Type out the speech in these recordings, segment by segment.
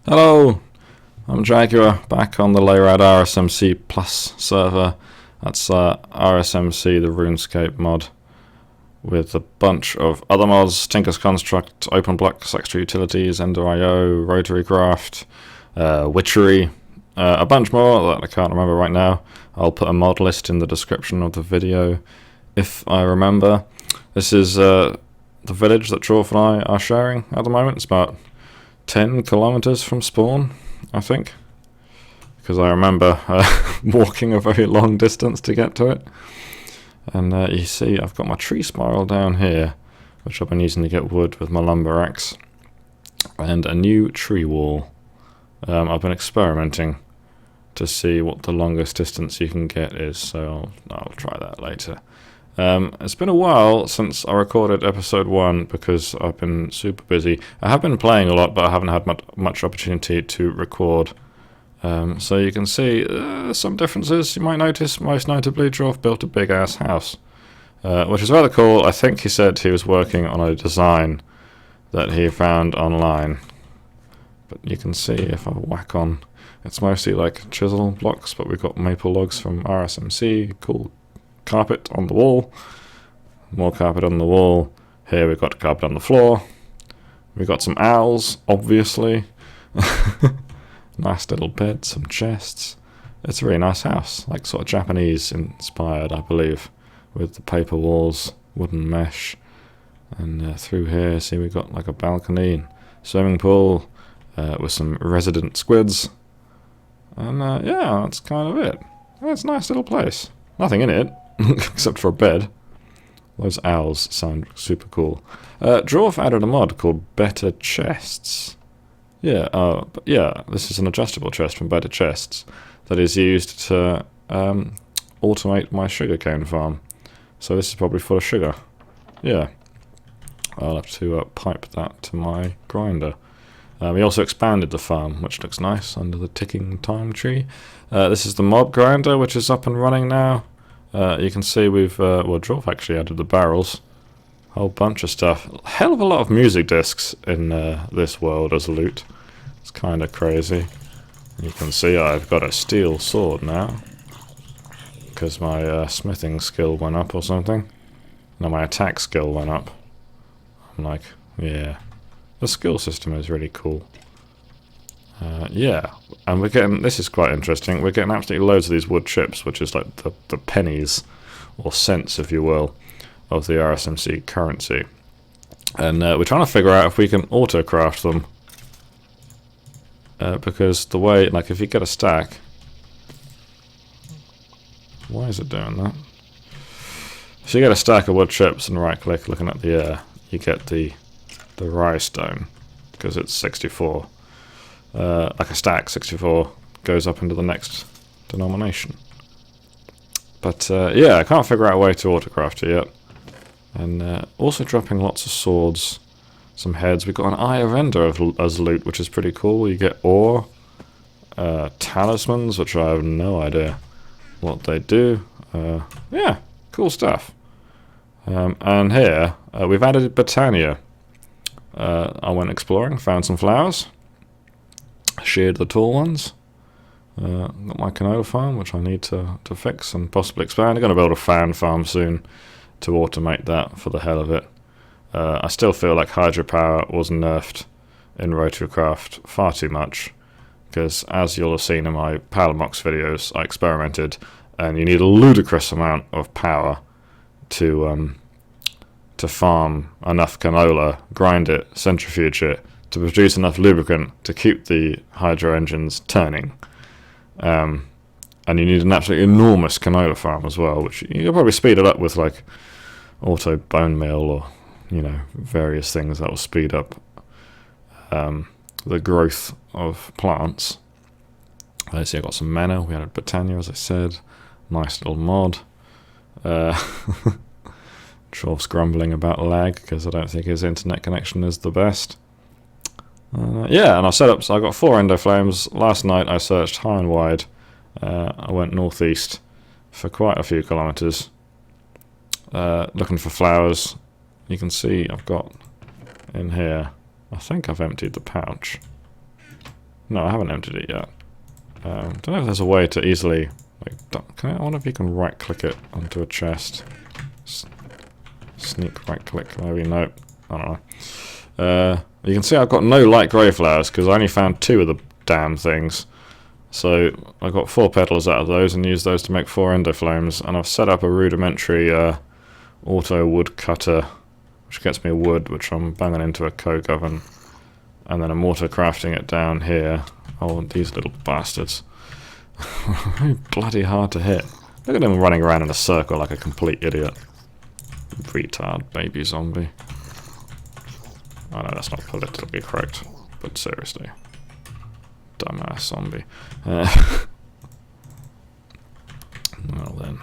Hello, I'm Jaguar, back on the Laerad RSMC Plus server. That's RSMC, the RuneScape mod, with a bunch of other mods: Tinker's Construct, OpenBlocks, Extra Utilities, Ender.io, Rotary Craft, Witchery, a bunch more that I can't remember right now. I'll put a mod list in the description of the video if I remember. This is the village that Jorf and I are sharing at the moment. It's about 10 kilometers from spawn, I think, because I remember walking a very long distance to get to it. And you see I've got my tree spiral down here, which I've been using to get wood with my lumber axe, and a new tree wall. I've been experimenting to see what the longest distance you can get is, so I'll try that later. It's been a while since I recorded episode 1 because I've been super busy. I have been playing a lot, but I haven't had much opportunity to record. So you can see some differences you might notice. Most notably, Jorf built a big ass house, which is rather cool. I think he said he was working on a design that he found online. But you can see if I whack on, it's mostly like chisel blocks, but we've got maple logs from RSMC, cool carpet on the wall, more carpet on the wall. Here we've got carpet on the floor. We've got some owls, obviously. Nice little bed, some chests. It's a really nice house, like sort of Japanese inspired, I believe, with the paper walls, wooden mesh. And through here, see, we've got like a balcony and swimming pool with some resident squids. And yeah, that's kind of it. It's a nice little place. Nothing in it, except for a bed. Those owls sound super cool. Jorf added a mod called Better Chests. Yeah, this is an adjustable chest from Better Chests that is used to automate my sugarcane farm. So this is probably full of sugar. Yeah, I'll have to pipe that to my grinder. We also expanded the farm, which looks nice under the ticking time tree. This is the mob grinder, which is up and running now. You can see we've, Jorf actually added the barrels. A whole bunch of stuff. Hell of a lot of music discs in this world as loot. It's kind of crazy. You can see I've got a steel sword now, because my smithing skill went up or something. No, my attack skill went up. I'm like, yeah. The skill system is really cool. Yeah, and we're getting, this is quite interesting, we're getting absolutely loads of these wood chips, which is like the pennies, or cents if you will, of the RSMC currency. And we're trying to figure out if we can auto-craft them. Because the way, like if you get a stack... Why is it doing that? If you get a stack of wood chips and right-click looking at the air, you get the rye stone, because it's 64. Like a stack, 64 goes up into the next denomination. But yeah, I can't figure out a way to autocraft it yet. And also dropping lots of swords, some heads. We've got an Eye of Ender as loot, which is pretty cool. You get ore, talismans, which I have no idea what they do. Yeah, cool stuff. And here, we've added Botania. I went exploring, found some flowers, sheared the tall ones, got my canola farm, which I need to fix and possibly expand. I'm going to build a fan farm soon to automate that for the hell of it. I still feel like hydropower was nerfed in Rotorcraft far too much, because as you'll have seen in my Palamox videos, I experimented, and you need a ludicrous amount of power to farm enough canola, grind it, centrifuge it, to produce enough lubricant to keep the hydro engines turning. And you need an absolutely enormous canola farm as well, which you can probably speed it up with like auto bone meal or, you know, various things that will speed up the growth of plants. See, I got some mana. We added Botania, as I said. Nice little mod. Jorf's grumbling about lag because I don't think his internet connection is the best. Yeah, and I set up, so I got 4 endo flames. Last night I searched high and wide. I went northeast for quite a few kilometers, looking for flowers. You can see I've got in here, I think I've emptied the pouch. No, I haven't emptied it yet. Don't know if there's a way to easily... Like, I wonder if you can right-click it onto a chest. Sneak right-click, maybe, no. I don't know. You can see I've got no light grey flowers, because I only found 2 of the damn things. So, I got 4 petals out of those, and used those to make 4 ender flames, and I've set up a rudimentary auto wood cutter, which gets me wood, which I'm banging into a coke oven, and then I'm auto crafting it down here. Oh, these little bastards. Very bloody hard to hit. Look at him running around in a circle like a complete idiot. Retard baby zombie. I know that's not politically correct, but seriously. Dumbass zombie. Well then.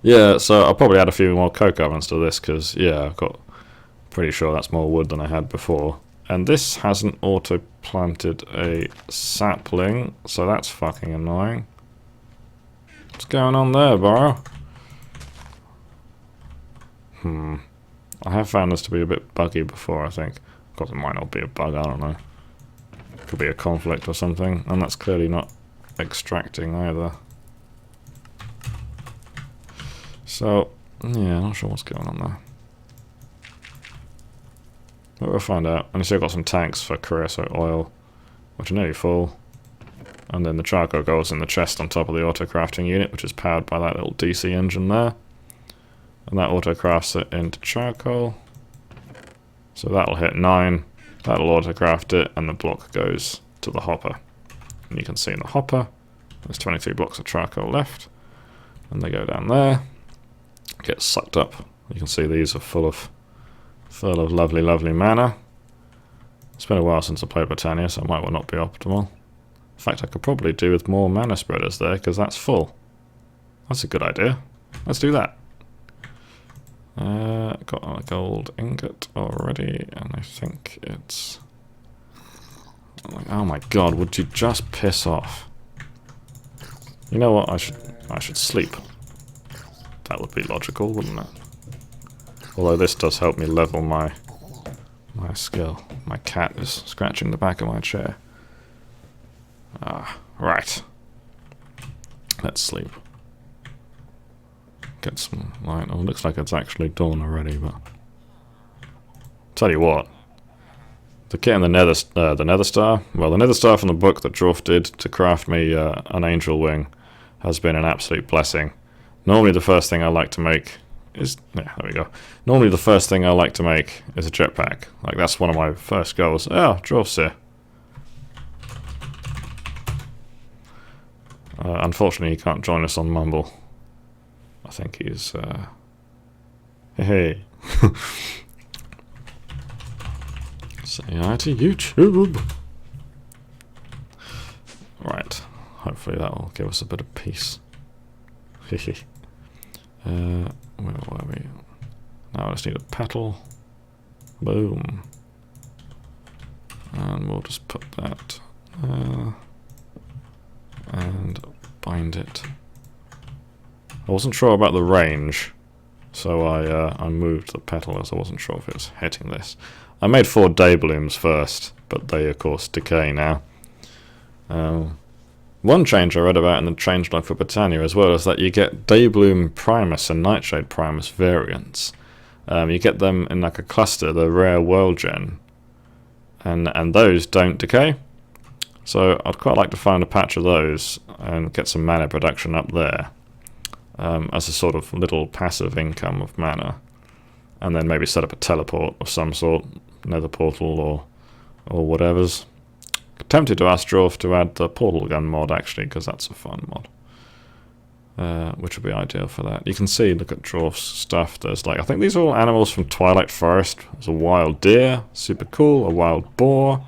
Yeah, so I'll probably add a few more coke ovens to this, because, yeah, I've got... Pretty sure that's more wood than I had before. And this hasn't auto-planted a sapling, so that's fucking annoying. What's going on there, bro? I have found this to be a bit buggy before, I think. Of course, it might not be a bug, I don't know. Could be a conflict or something, and that's clearly not extracting either. So, yeah, not sure what's going on there. But we'll find out. And you see I've got some tanks for creosote oil, which are nearly full. And then the charcoal goes in the chest on top of the auto-crafting unit, which is powered by that little DC engine there. And that auto-crafts it into charcoal. So that'll hit 9. That'll auto-craft it, and the block goes to the hopper. And you can see in the hopper, there's 23 blocks of charcoal left. And they go down there. Get sucked up. You can see these are full of lovely, lovely mana. It's been a while since I played Britannia, so it might well not be optimal. In fact, I could probably do with more mana spreaders there, because that's full. That's a good idea. Let's do that. Got a gold ingot already, and I think it's... Oh my god, would you just piss off? You know what, I should sleep. That would be logical, wouldn't it? Although this does help me level my skill. My cat is scratching the back of my chair. Right. Let's sleep. Get some light. Oh, looks like it's actually dawn already, but... Tell you what. The kit in the Nether Star, well, the Nether Star from the book that Dwarf did to craft me an angel wing has been an absolute blessing. Normally the first thing I like to make is... Yeah, there we go. Normally the first thing I like to make is a jetpack. Like, that's one of my first goals. Oh, Dwarf's here. Unfortunately, he can't join us on Mumble. I think he's... Hey. Say hi to YouTube. Right. Hopefully that will give us a bit of peace. Where were we? Now I just need a petal. Boom. And we'll just put that and bind it. I wasn't sure about the range, so I moved the petal as I wasn't sure if it was hitting this. I made 4 day blooms first, but they of course decay now. One change I read about in the changelog for Britannia as well is that you get Daybloom Primus and Nightshade Primus variants. You get them in like a cluster, the rare world gen, and those don't decay. So I'd quite like to find a patch of those and get some mana production up there as a sort of little passive income of mana, and then maybe set up a teleport of some sort, nether portal or whatever's. Tempted to ask Dwarf to add the portal gun mod actually, because that's a fun mod, which would be ideal for that. You can see, look at Dwarf's stuff. There's like, I think these are all animals from Twilight Forest. There's a wild deer, super cool. A wild boar.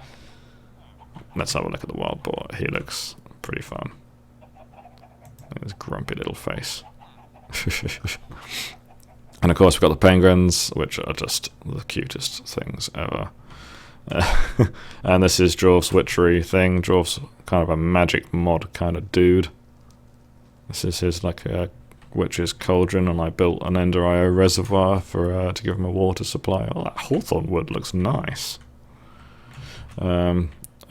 Let's have a look at the wild boar. He looks pretty fun. His grumpy little face. And of course we've got the penguins, which are just the cutest things ever. And this is Dwarf's witchery thing. Dwarf's kind of a magic mod kind of dude. This is his like witch's cauldron, and I built an Ender IO reservoir for to give him a water supply. Oh, that hawthorn wood looks nice.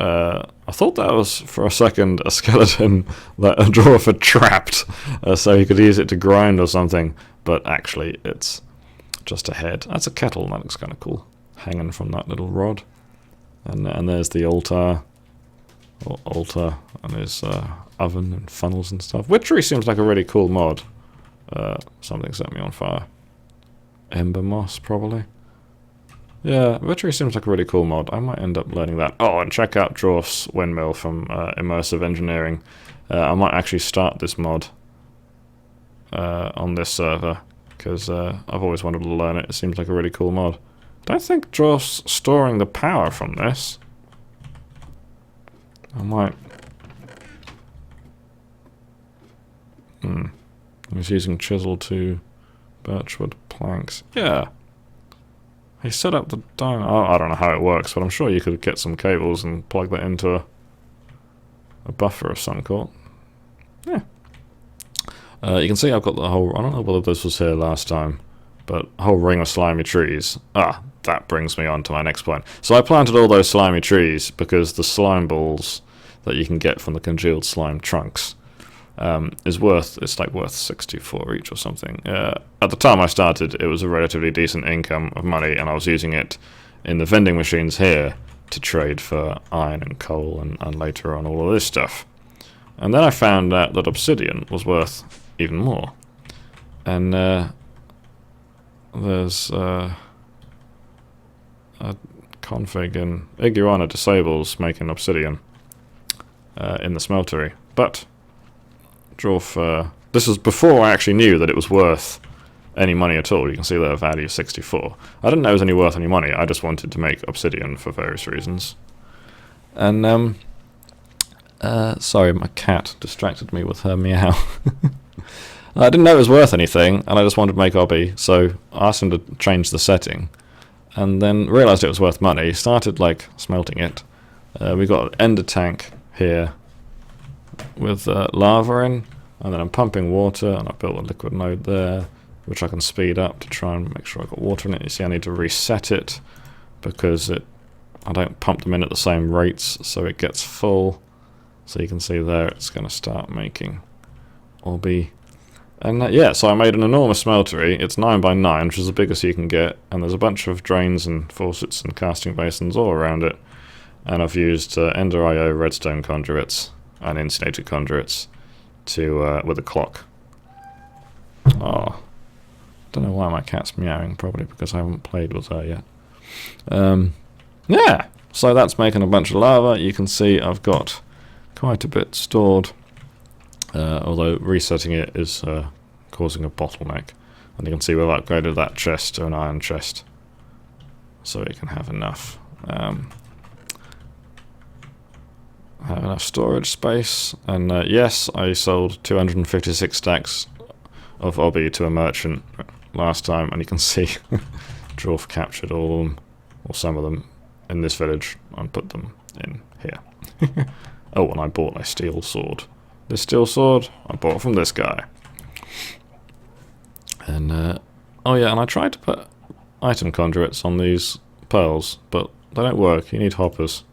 I thought that was, for a second, a skeleton that a dwarf had trapped, so he could use it to grind or something, but actually it's just a head. That's a kettle, and that looks kind of cool, hanging from that little rod. And there's the altar, and his oven and funnels and stuff. Witchery seems like a really cool mod. Something set me on fire. Ember moss, probably. Yeah, Witchery seems like a really cool mod. I might end up learning that. Oh, and check out Dwarf's Windmill from Immersive Engineering. I might actually start this mod on this server, because I've always wanted to learn it. It seems like a really cool mod. Don't think Dwarf's storing the power from this. I might... He's using chisel to birchwood planks. Yeah. He set up the dome. Oh, I don't know how it works, but I'm sure you could get some cables and plug that into a buffer of some sort. Yeah. You can see I've got the whole... I don't know whether this was here last time, but a whole ring of slimy trees. Ah, that brings me on to my next point. So I planted all those slimy trees because the slime balls that you can get from the congealed slime trunks is worth... It's like worth 64 each or something. At the time I started, it was a relatively decent income of money, and I was using it in the vending machines here to trade for iron and coal and later on all of this stuff. And then I found out that obsidian was worth even more. And there's a config in Iguana disables making obsidian in the smeltery. But Dwarf, this was before I actually knew that it was worth any money at all. You can see there a value of 64. I didn't know it was any worth any money. I just wanted to make obsidian for various reasons. And sorry, my cat distracted me with her meow. I didn't know it was worth anything, and I just wanted to make obby, so I asked him to change the setting, and then realised it was worth money. Started like smelting it. We got an ender tank here with lava in, and then I'm pumping water, and I built a liquid node there, which I can speed up to try and make sure I got water in it. You see I need to reset it because I don't pump them in at the same rates, so it gets full. So you can see there it's going to start making obby. And yeah, so I made an enormous smeltery. It's 9 by 9, which is the biggest you can get, and there's a bunch of drains and faucets and casting basins all around it. And I've used Ender IO redstone conduits and insulated conduits to with a clock. Oh, don't know why my cat's meowing. Probably because I haven't played with her yet. Yeah, so that's making a bunch of lava. You can see I've got quite a bit stored, although resetting it is causing a bottleneck. And you can see we've upgraded that chest to an iron chest, so it can have enough storage space. And yes, I sold 256 stacks of obby to a merchant last time, and you can see Dwarf captured all of them, or some of them, in this village and put them in here. Oh, and I bought a steel sword. This steel sword I bought from this guy. And oh yeah, and I tried to put item conduits on these pearls, but they don't work. You need hoppers,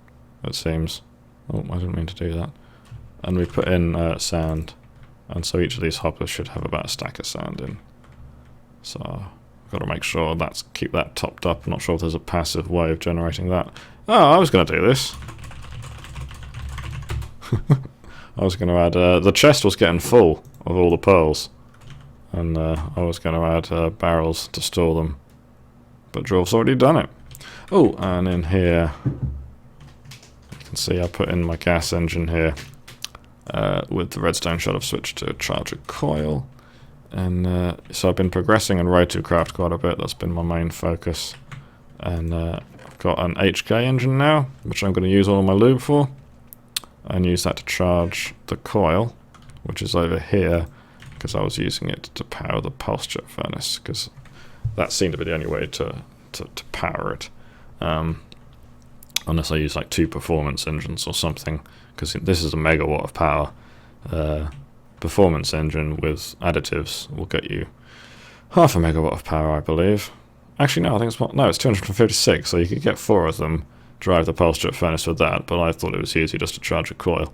it seems. Oh, I didn't mean to do that. And we put in sand, and so each of these hoppers should have about a stack of sand in. So I've got to make sure keep that topped up. I'm not sure if there's a passive way of generating that. Oh, I was going to do this. I was going to add... the chest was getting full of all the pearls, and I was going to add barrels to store them. But Dwarf's already done it. Oh, and in here... you can see I put in my gas engine here. With the redstone shot, I've switched to a charger coil. And so I've been progressing in Road2Craft quite a bit. That's been my main focus. And I've got an HK engine now, which I'm going to use all of my lube for. And use that to charge the coil, which is over here, because I was using it to power the pulse jet furnace, because that seemed to be the only way to power it. Unless I use like 2 performance engines or something, because this is a megawatt of power. Performance engine with additives will get you half a megawatt of power, I believe. Actually, no, I think it's 256, so you could get 4 of them, drive the pulse jet furnace with that, but I thought it was easy just to charge a coil.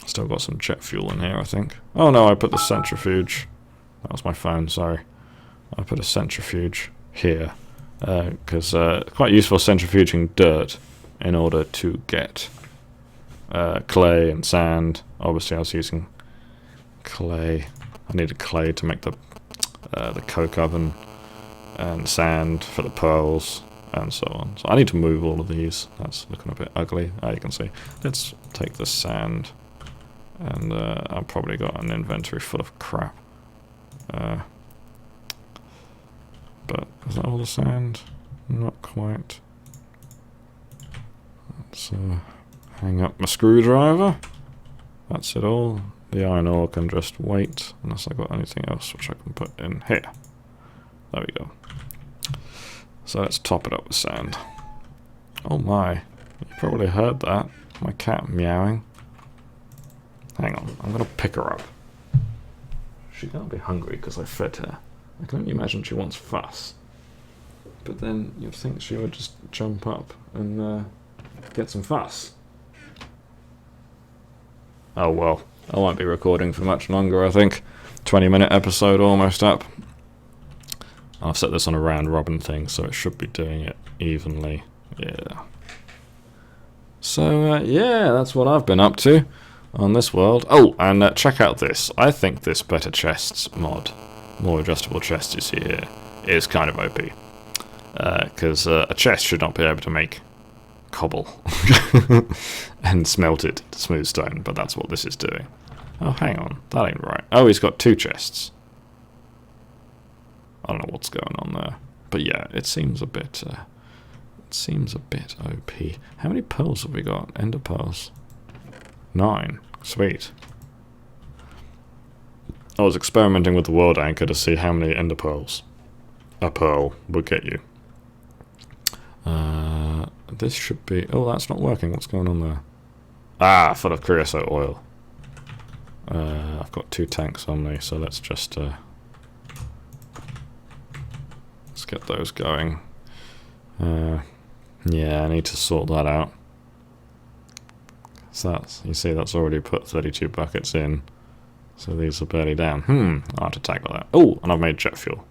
Still got some jet fuel in here, I think. Oh no, I put the centrifuge. That was my phone, sorry. I put a centrifuge here, because quite useful centrifuging dirt in order to get clay and sand. Obviously I was using clay. I needed clay to make the coke oven, and sand for the pearls, and so on. So I need to move all of these. That's looking a bit ugly, you can see. Let's take the sand, and I've probably got an inventory full of crap. But is that all the sand? Not quite. Let's hang up my screwdriver. That's it all. The iron ore can just wait, unless I've got anything else which I can put in here. There we go. So let's top it up with sand. Oh my, you probably heard that. My cat meowing. Hang on, I'm gonna pick her up. She can't be hungry because I fed her. I can only imagine she wants fuss. But then you'd think she would just jump up and get some fuss. Oh well, I won't be recording for much longer, I think. 20-minute episode almost up. I've set this on a round robin thing, so it should be doing it evenly. Yeah. So, yeah, that's what I've been up to on this world. Oh, and check out this. I think this better chests mod, more adjustable chests you see here, is kind of OP. Because a chest should not be able to make cobble and smelt it to smooth stone, but that's what this is doing. Oh, hang on, that ain't right. Oh, he's got 2 chests. I don't know what's going on there, but yeah, it seems a bit. OP. How many pearls have we got? Ender pearls. 9. Sweet. I was experimenting with the world anchor to see how many ender pearls a pearl would get you. This should be... Oh, that's not working. What's going on there? Ah, full of creosote oil. I've got 2 tanks on me, so let's just... let's get those going. Yeah, I need to sort that out. So that's, you see, that's already put 32 buckets in. So these are barely down. I'll have to tackle that. Oh, and I've made jet fuel.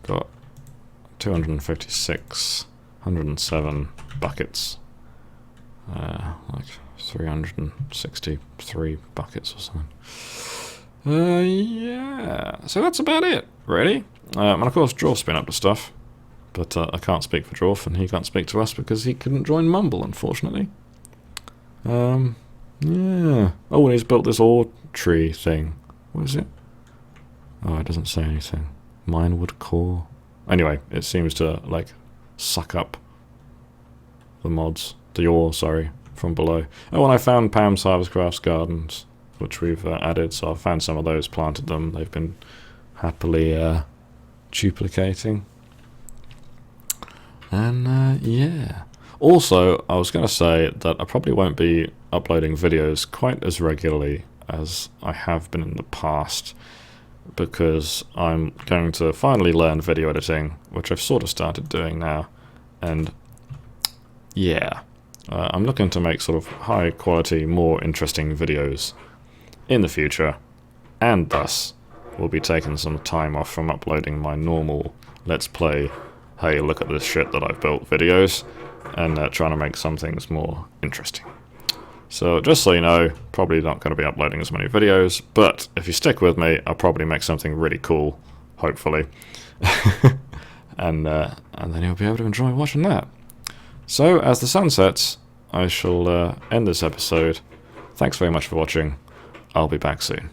Got 256, 107 buckets. Like 363 buckets or something. Yeah. So that's about it, really. And of course, Dwarf's been up to stuff. But I can't speak for Dwarf, and he can't speak to us because he couldn't join Mumble, unfortunately. Yeah. Oh, and he's built this ore tree thing. What is it? Oh, it doesn't say anything. Minewood core. Anyway, it seems to, like, suck up the mods. The ore, sorry, from below. Oh, and I found Pam's Harvestcraft's gardens, which we've added, so I've found some of those, planted them. They've been happily duplicating. And, yeah. Also, I was going to say that I probably won't be uploading videos quite as regularly as I have been in the past, because I'm going to finally learn video editing, which I've sort of started doing now. And, yeah, I'm looking to make sort of high quality, more interesting videos in the future, and thus will be taking some time off from uploading my normal Let's Play, hey, look at this shit that I've built videos, and trying to make some things more interesting. So just so you know, probably not going to be uploading as many videos, but if you stick with me, I'll probably make something really cool, hopefully. and then you'll be able to enjoy watching that. So as the sun sets, I shall end this episode. Thanks very much for watching. I'll be back soon.